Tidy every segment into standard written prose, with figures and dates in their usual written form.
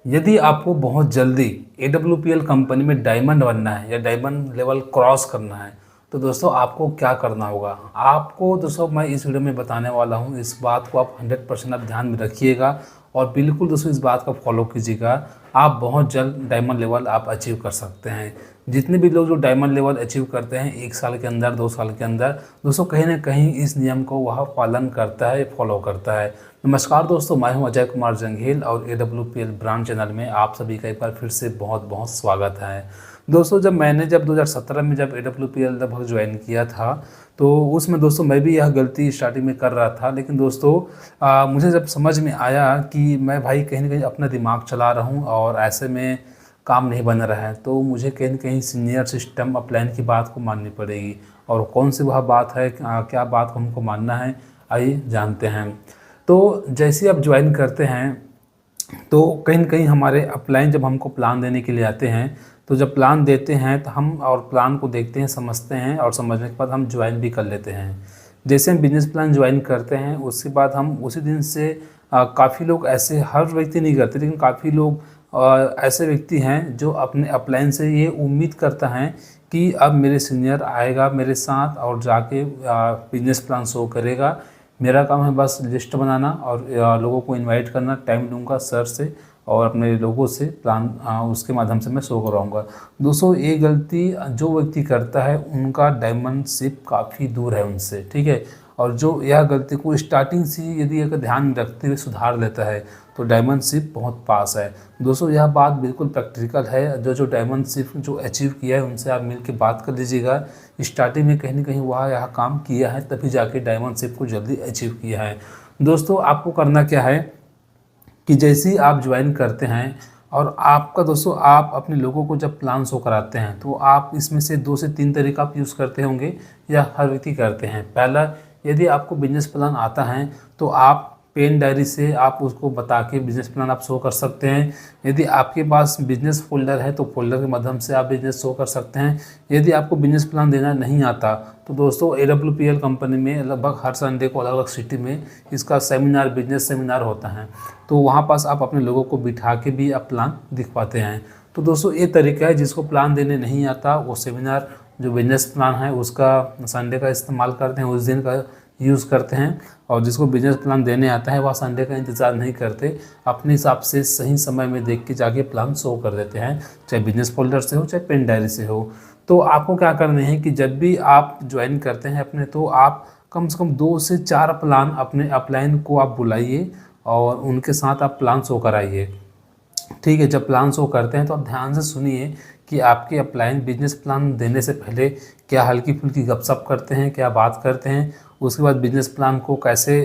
यदि आपको बहुत जल्दी AWPL कंपनी में डायमंड बनना है या डायमंड लेवल क्रॉस करना है तो दोस्तों आपको क्या करना होगा। आपको दोस्तों मैं इस वीडियो में बताने वाला हूँ। इस बात को आप 100% आप ध्यान में रखिएगा और बिल्कुल दोस्तों इस बात का फॉलो कीजिएगा। आप बहुत जल्द डायमंड लेवल आप अचीव कर सकते हैं। जितने भी लोग जो डायमंड लेवल अचीव करते हैं 1 साल के अंदर 2 साल के अंदर, दोस्तों कहीं ना कहीं इस नियम को वह पालन करता है, फॉलो करता है। नमस्कार दोस्तों, मैं हूं अजय कुमार जंघेल और AWPL ब्रांड चैनल में आप सभी का एक बार फिर से बहुत बहुत स्वागत है। दोस्तों जब 2017 में जब AWPL लगभग ज्वाइन किया था तो उसमें दोस्तों मैं भी यह गलती स्टार्टिंग में कर रहा था। लेकिन दोस्तों मुझे जब समझ में आया कि मैं भाई कहीं ना कहीं अपना दिमाग चला रहा हूँ और ऐसे में काम नहीं बन रहा है, तो मुझे कहीं ना कहीं सीनियर सिस्टम अपलाइन की बात को माननी पड़ेगी। और कौन सी वह बात है, क्या बात को हमको मानना है, आइए जानते हैं। तो जैसे आप ज्वाइन करते हैं तो कहीं ना कहीं हमारे अपलाइन जब हमको प्लान देने के लिए आते हैं तो जब प्लान देते हैं तो हम और प्लान को देखते हैं, समझते हैं और समझने के बाद हम ज्वाइन भी कर लेते हैं। जैसे हम बिजनेस प्लान ज्वाइन करते हैं उसके बाद हम उसी दिन से काफ़ी लोग ऐसे, हर व्यक्ति नहीं करते लेकिन काफ़ी लोग ऐसे व्यक्ति हैं जो अपने अपलाइन से ये उम्मीद करता है कि अब मेरे सीनियर आएगा मेरे साथ और जाके बिजनेस प्लान शो करेगा। मेरा काम है बस लिस्ट बनाना और लोगों को इनवाइट करना, टाइम लूँगा सर से और अपने लोगों से प्लान उसके माध्यम से मैं शो करवाऊँगा। दोस्तों ये गलती जो व्यक्ति करता है उनका डायमंडशिप काफ़ी दूर है उनसे, ठीक है। और जो यह गलती को स्टार्टिंग से यदि अगर ध्यान रखते हुए सुधार लेता है तो डायमंडशिप बहुत पास है। दोस्तों यह बात बिल्कुल प्रैक्टिकल है। जो डायमंडशिप जो अचीव किया है उनसे आप मिल के बात कर लीजिएगा। स्टार्टिंग में कहीं ना कहीं वह यह काम किया है तभी जाके डायमंडशिप को जल्दी अचीव किया है। दोस्तों आपको करना क्या है कि जैसे ही आप ज्वाइन करते हैं और आपका दोस्तों आप अपने लोगों को जब प्लान शो कराते हैं तो आप इसमें से 2 से 3 तरीका आप यूज़ करते होंगे या हर व्यक्ति करते हैं। पहला, यदि आपको बिजनेस प्लान आता है तो आप पेन डायरी से आप उसको बता के बिजनेस प्लान आप शो कर सकते हैं। यदि आपके पास बिजनेस फोल्डर है तो फोल्डर के माध्यम से आप बिजनेस शो कर सकते हैं। यदि आपको बिजनेस प्लान देना नहीं आता तो दोस्तों AWPL कंपनी में लगभग हर संडे को अलग अलग सिटी में इसका सेमिनार, बिजनेस सेमिनार होता है, तो वहाँ पास आप अपने लोगों को बिठा के भी आप प्लान दिखवाते हैं। तो दोस्तों ये तरीका है, जिसको प्लान देने नहीं आता वो सेमिनार जो बिजनेस प्लान है उसका संडे का इस्तेमाल करते हैं, उस दिन का यूज़ करते हैं। और जिसको बिजनेस प्लान देने आता है वह संडे का इंतज़ार नहीं करते, अपने हिसाब से सही समय में देख के जाके प्लान शो कर देते हैं, चाहे बिजनेस फोल्डर से हो चाहे पेन डायरी से हो। तो आपको क्या करना है कि जब भी आप ज्वाइन करते हैं अपने, तो आप कम से कम 2 से 4 प्लान अपने अपलाइन को आप बुलाइए और उनके साथ आप प्लान शो कराइए, ठीक है। जब प्लान शो करते हैं तो आप ध्यान से सुनिए कि आपके अपलाइन बिजनेस प्लान देने से पहले क्या हल्की फुल्की गपशप करते हैं, क्या बात करते हैं, उसके बाद बिजनेस प्लान को कैसे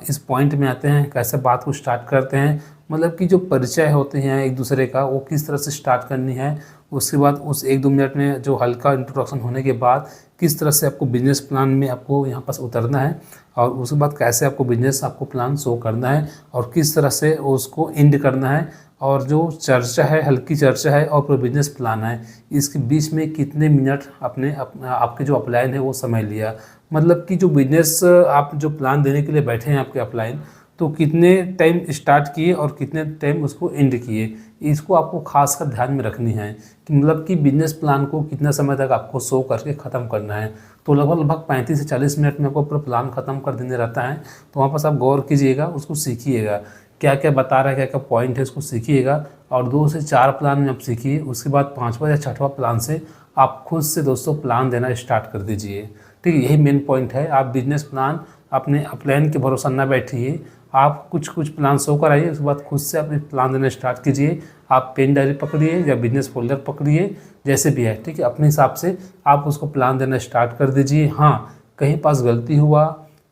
इस पॉइंट में आते हैं, कैसे बात को स्टार्ट करते हैं। मतलब कि जो परिचय होते हैं एक दूसरे का वो किस तरह से स्टार्ट करनी है, उसके बाद उस 1-2 मिनट में जो हल्का इंट्रोडक्शन होने के बाद किस तरह से आपको बिजनेस प्लान में आपको यहाँ पास उतरना है और उसके बाद कैसे आपको बिजनेस आपको प्लान शो करना है और किस तरह से उसको एंड करना है। और जो चर्चा है, हल्की चर्चा है और पूरा बिजनेस प्लान है, इसके बीच में कितने मिनट आपके जो अपलाइन है वो समय लिया। मतलब कि जो बिजनेस आप जो प्लान देने के लिए बैठे हैं आपके अपलाइन, तो कितने टाइम स्टार्ट किए और कितने टाइम उसको एंड किए, इसको आपको खास कर ध्यान में रखनी है कि मतलब कि बिजनेस प्लान को कितना समय तक आपको शो करके ख़त्म करना है। तो लगभग 35 से 40 मिनट में आपको पूरा प्लान ख़त्म कर देने रहता है। तो वहाँ पर आप गौर कीजिएगा, उसको सीखिएगा, क्या क्या बता रहा है, क्या क्या पॉइंट है, उसको सीखिएगा और 2 से 4 प्लान में आप सीखिए। उसके बाद 5वां या 6वां प्लान से आप खुद से दोस्तों प्लान देना स्टार्ट कर दीजिए, ठीक है। यही मेन पॉइंट है। आप बिजनेस प्लान अपने अपलाइन के भरोसा न बैठिए, आप कुछ प्लान शो कराइए, उसके बाद खुद से अपने प्लान देना स्टार्ट कीजिए। आप पेन डायरी पकड़िए या बिजनेस फोल्डर पकड़िए, जैसे भी है, ठीक है। अपने हिसाब से आप उसको प्लान देना स्टार्ट कर दीजिए। हाँ, कहीं पास गलती हुआ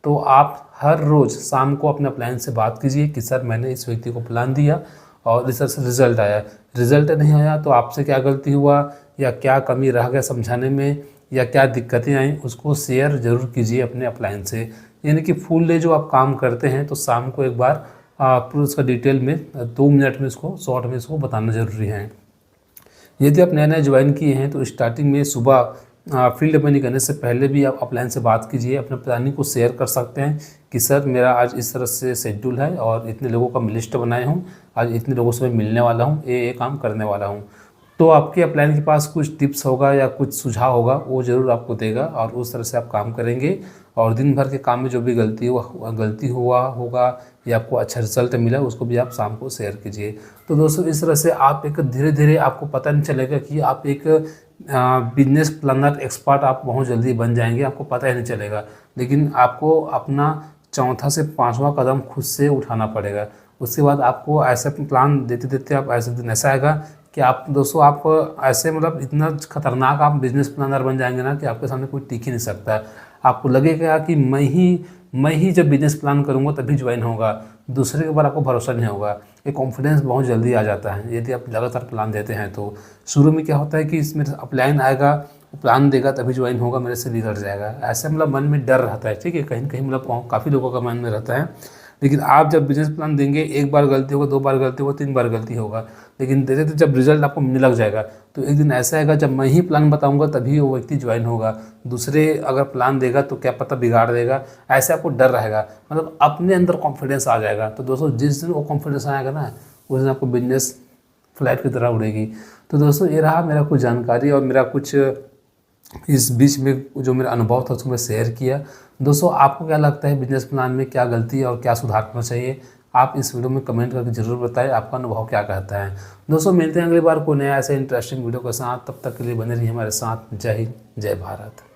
तो आप हर रोज़ शाम को अपने अपलाइन से बात कीजिए कि सर मैंने इस व्यक्ति को प्लान दिया और इस तरह से रिजल्ट आया। रिजल्ट नहीं आया तो आपसे क्या गलती हुआ या क्या कमी रह गया समझाने में या क्या दिक्कतें आई, उसको शेयर ज़रूर कीजिए अपने अपलाइन से। यानी कि फुल डे जो आप काम करते हैं तो शाम को एक बार पूरा उसका डिटेल में 2 मिनट में इसको शॉर्ट में इसको बताना ज़रूरी है। यदि आप नए नए ज्वाइन किए हैं तो स्टार्टिंग में सुबह फील्ड अपनी करने से पहले भी आप अपलाइन से बात कीजिए, अपने प्लानिंग को शेयर कर सकते हैं कि सर मेरा आज इस तरह से शेड्यूल है और इतने लोगों का लिस्ट बनाया हूँ, आज इतने लोगों से मैं मिलने वाला हूँ, ये काम करने वाला हूँ। तो आपके अपलाइन के पास कुछ टिप्स होगा या कुछ सुझाव होगा, वो ज़रूर आपको देगा और उस तरह से आप काम करेंगे और दिन भर के काम में जो भी गलती हुआ होगा या आपको अच्छा रिजल्ट मिला उसको भी आप शाम को शेयर कीजिए। तो दोस्तों इस तरह से आप एक धीरे धीरे आपको पता नहीं चलेगा कि आप एक बिजनेस प्लानर एक्सपर्ट आप बहुत जल्दी बन जाएंगे, आपको पता ही नहीं चलेगा। लेकिन आपको अपना चौथा से पाँचवा कदम खुद से उठाना पड़ेगा। उसके बाद आपको ऐसा प्लान देते देते आप ऐसे दिन ऐसा आएगा कि आप दोस्तों आप ऐसे मतलब इतना खतरनाक आप बिजनेस प्लानर बन जाएंगे ना कि आपके सामने कोई टिक ही नहीं सकता। आपको लगेगा कि मैं ही जब बिजनेस प्लान करूँगा तभी ज्वाइन होगा, दूसरे के ऊपर आपको भरोसा नहीं होगा। ये कॉन्फिडेंस बहुत जल्दी आ जाता है यदि आप लगातार प्लान देते हैं। तो शुरू में क्या होता है कि इसमें अपलाइन आएगा, प्लान देगा तभी ज्वाइन होगा, मेरे से बिगड़ जाएगा, ऐसे मतलब मन में डर रहता है। ठीक है, कहीं कहीं मतलब काफ़ी लोगों का मन में रहता है। लेकिन आप जब बिजनेस प्लान देंगे, एक बार गलती होगा, 2 बार गलती होगा, 3 बार गलती होगा, लेकिन धीरे धीरे जब रिजल्ट आपको मिलने लग जाएगा तो एक दिन ऐसा आएगा जब मैं ही प्लान बताऊंगा तभी वो व्यक्ति ज्वाइन होगा। दूसरे अगर प्लान देगा तो क्या पता बिगाड़ देगा, ऐसे आपको डर रहेगा, मतलब अपने अंदर कॉन्फिडेंस आ जाएगा। तो दोस्तों जिस दिन वो कॉन्फिडेंस आएगा ना उस दिन आपको बिजनेस फ्लाइट की तरह उड़ेगी। तो दोस्तों ये रहा मेरा कुछ जानकारी और मेरा कुछ इस बीच में जो मेरा अनुभव था उसको मैं शेयर किया। दोस्तों आपको क्या लगता है बिजनेस प्लान में क्या गलती है और क्या सुधार करना चाहिए, आप इस वीडियो में कमेंट करके ज़रूर बताएं आपका अनुभव क्या कहता है। दोस्तों मिलते हैं अगली बार कोई नया ऐसे इंटरेस्टिंग वीडियो के साथ, तब तक के लिए बने रहिए हमारे साथ। जय हिंद, जय भारत।